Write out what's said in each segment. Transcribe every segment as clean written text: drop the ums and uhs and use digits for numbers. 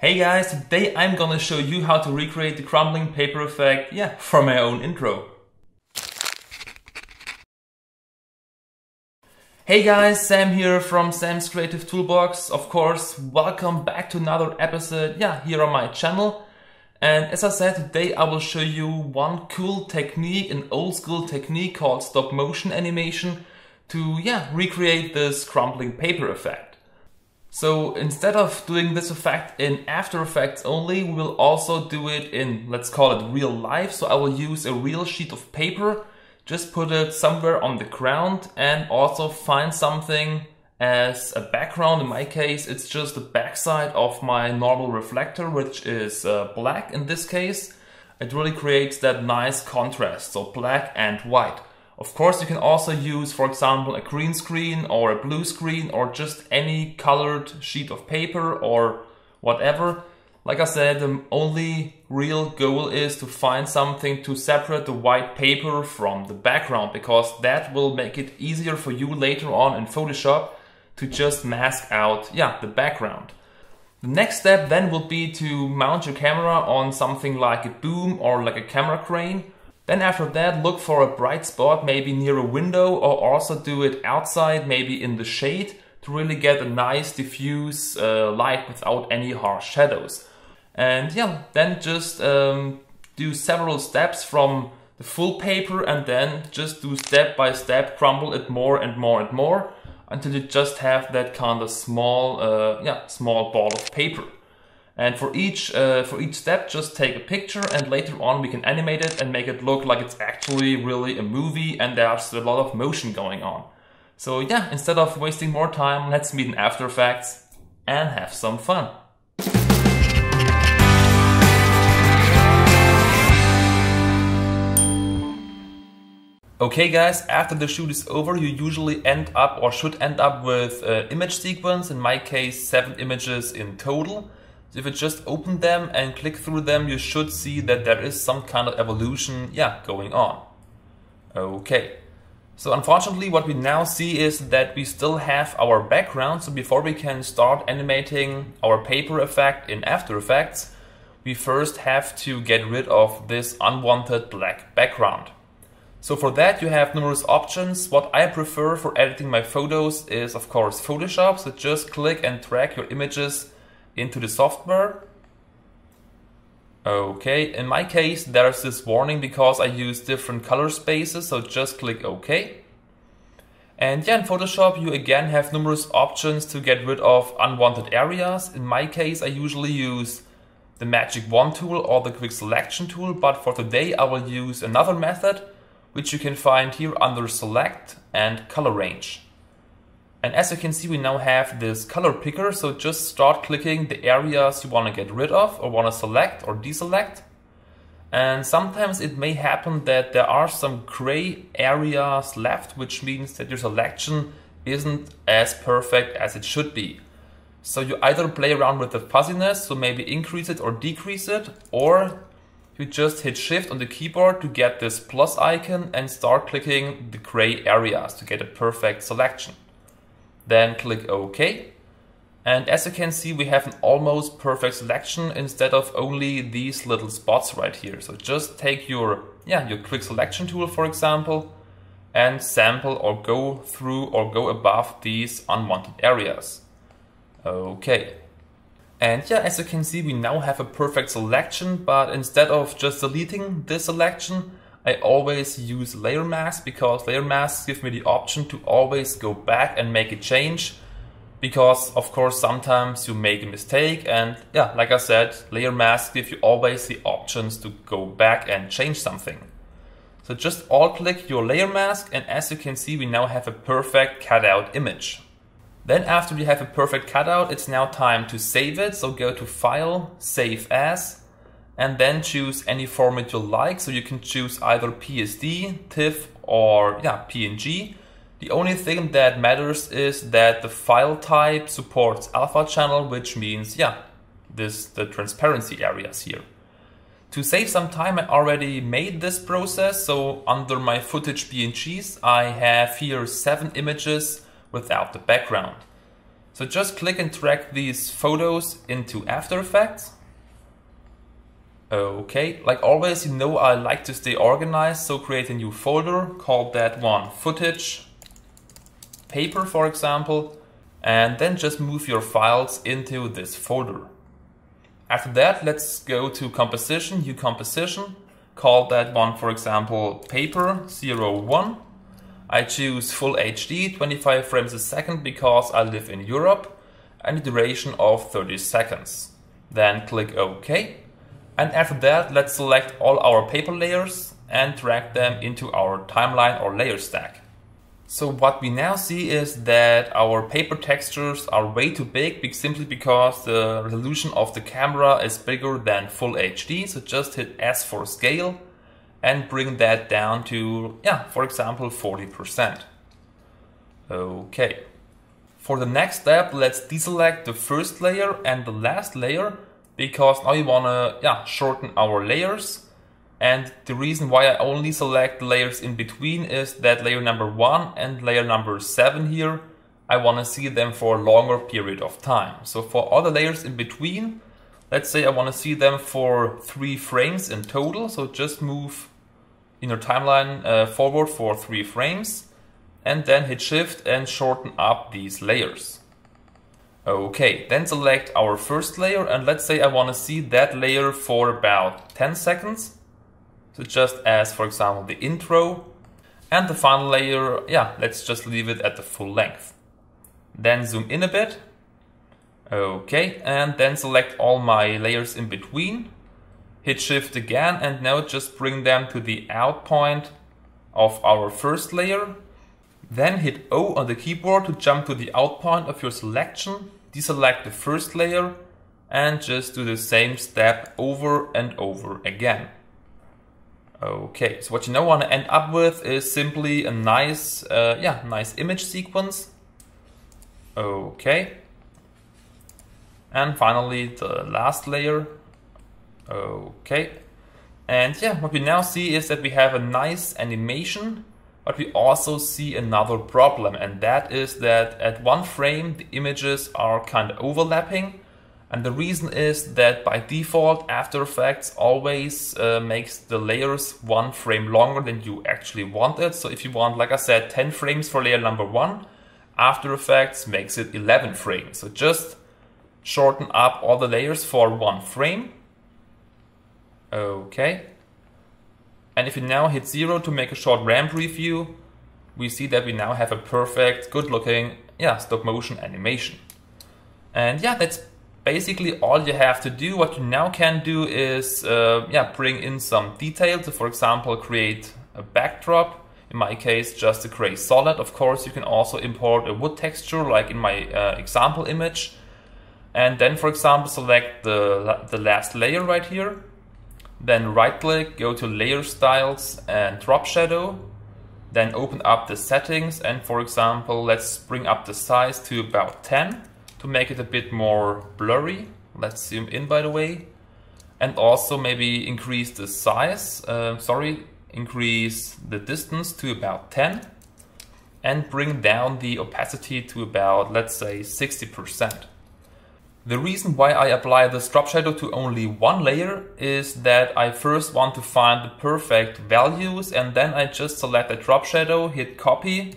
Hey guys, today I'm gonna show you how to recreate the crumbling paper effect, for my own intro. Hey guys, Sam here from Sam's Creative Toolbox. Of course, welcome back to another episode, here on my channel. And as I said, today I will show you one cool technique, an old school technique called stop motion animation to, recreate this crumbling paper effect. So instead of doing this effect in After Effects only, we will also do it in, let's call it real life. So I will use a real sheet of paper, just put it somewhere on the ground and also find something as a background. In my case, it's just the backside of my normal reflector, which is black in this case. It really creates that nice contrast, so black and white. Of course, you can also use, for example, a green screen or a blue screen or just any colored sheet of paper or whatever. Like I said, the only real goal is to find something to separate the white paper from the background, because that will make it easier for you later on in Photoshop to just mask out, the background. The next step then will be to mount your camera on something like a boom or like a camera crane. Then after that, look for a bright spot, maybe near a window, or also do it outside, maybe in the shade, to really get a nice diffuse light without any harsh shadows. And then just do several steps from the full paper and then just do step by step, crumble it more and more and more until you just have that kind of small ball of paper. And for each step, just take a picture, and later on we can animate it and make it look like it's actually really a movie and there's a lot of motion going on. So instead of wasting more time, let's meet in After Effects and have some fun. Okay guys, after the shoot is over, you usually end up or should end up with an image sequence, in my case 7 images in total. So if you just open them and click through them, you should see that there is some kind of evolution, going on. Okay. So unfortunately what we now see is that we still have our background. So before we can start animating our paper effect in After Effects, we first have to get rid of this unwanted black background. So for that you have numerous options. What I prefer for editing my photos is of course Photoshop. So just click and drag your images into the software. Okay, in my case there's this warning because I use different color spaces, so just click OK. And in Photoshop you again have numerous options to get rid of unwanted areas. In my case I usually use the Magic Wand tool or the Quick Selection tool, but for today I will use another method which you can find here under Select and Color Range. And as you can see, we now have this color picker, so just start clicking the areas you want to get rid of or want to select or deselect. And sometimes it may happen that there are some gray areas left, which means that your selection isn't as perfect as it should be. So you either play around with the fuzziness, so maybe increase it or decrease it, or you just hit Shift on the keyboard to get this plus icon and start clicking the gray areas to get a perfect selection. Then click OK, and as you can see we have an almost perfect selection instead of only these little spots right here. So just take your Quick Selection tool, for example, and sample or go through or go above these unwanted areas. Okay, and as you can see we now have a perfect selection, but instead of just deleting this selection, I always use layer mask, because layer masks give me the option to always go back and make a change, because of course sometimes you make a mistake, and like I said, layer masks give you always the options to go back and change something. So just alt click your layer mask, and as you can see we now have a perfect cutout image. Then after we have a perfect cutout, it's now time to save it. So go to File, Save As, and then choose any format you like. So you can choose either PSD, TIFF, or PNG. The only thing that matters is that the file type supports alpha channel, which means the transparency areas here. To save some time, I already made this process. So under my footage PNGs, I have here 7 images without the background. So just click and drag these photos into After Effects. Okay, like always, you know I like to stay organized, so create a new folder, call that one Footage, Paper for example, and then just move your files into this folder. After that, let's go to Composition, New Composition, call that one for example Paper 01. I choose Full HD, 25 frames a second because I live in Europe, and a duration of 30 seconds. Then click OK. And after that, let's select all our paper layers and drag them into our timeline or layer stack. So what we now see is that our paper textures are way too big simply because the resolution of the camera is bigger than Full HD. So just hit S for scale and bring that down to, for example, 40%. Okay. For the next step, let's deselect the first layer and the last layer, because now we want to shorten our layers. And the reason why I only select the layers in between is that layer number 1 and layer number 7 here, I want to see them for a longer period of time. So for all the layers in between, let's say I want to see them for 3 frames in total. So just move in your timeline forward for 3 frames and then hit Shift and shorten up these layers. Okay, then select our first layer and let's say I want to see that layer for about 10 seconds. So just as, for example, the intro. And the final layer, let's just leave it at the full length. Then zoom in a bit. Okay, and then select all my layers in between. Hit Shift again and now just bring them to the out point of our first layer. Then hit O on the keyboard to jump to the out point of your selection. Deselect the first layer and just do the same step over and over again. Okay, so what you now want to end up with is simply a nice, nice image sequence. Okay. And finally the last layer. Okay. And what we now see is that we have a nice animation, but we also see another problem, and that is that at one frame the images are kind of overlapping. And the reason is that by default After Effects always makes the layers 1 frame longer than you actually want it. So if you want, like I said, 10 frames for layer number 1, After Effects makes it 11 frames. So just shorten up all the layers for 1 frame. Okay. And if you now hit 0 to make a short RAM preview, we see that we now have a perfect, good looking, stop motion animation. And that's basically all you have to do. What you now can do is bring in some details. So for example, create a backdrop. In my case, just a gray solid. Of course, you can also import a wood texture like in my example image. And then, for example, select the last layer right here. Then right click, go to Layer Styles and Drop Shadow. Then open up the settings and, for example, let's bring up the size to about 10 to make it a bit more blurry. Let's zoom in, by the way. And also maybe increase the size, increase the distance to about 10 and bring down the opacity to about, let's say, 60%. The reason why I apply this drop shadow to only one layer is that I first want to find the perfect values, and then I just select the drop shadow, hit copy,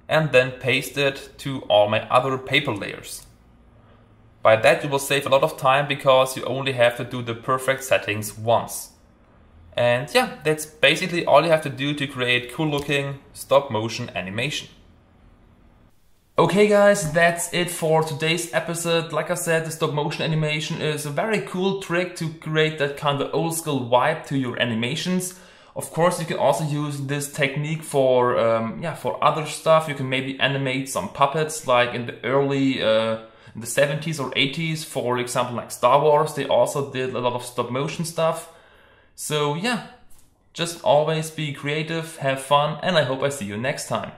and then paste it to all my other paper layers. By that you will save a lot of time because you only have to do the perfect settings once. And that's basically all you have to do to create cool looking stop motion animation. Okay guys, that's it for today's episode. Like I said, the stop motion animation is a very cool trick to create that kind of old school vibe to your animations. Of course, you can also use this technique for other stuff. You can maybe animate some puppets like in the early in the 70s or 80s, for example, like Star Wars. They also did a lot of stop motion stuff. So just always be creative, have fun, and I hope I see you next time.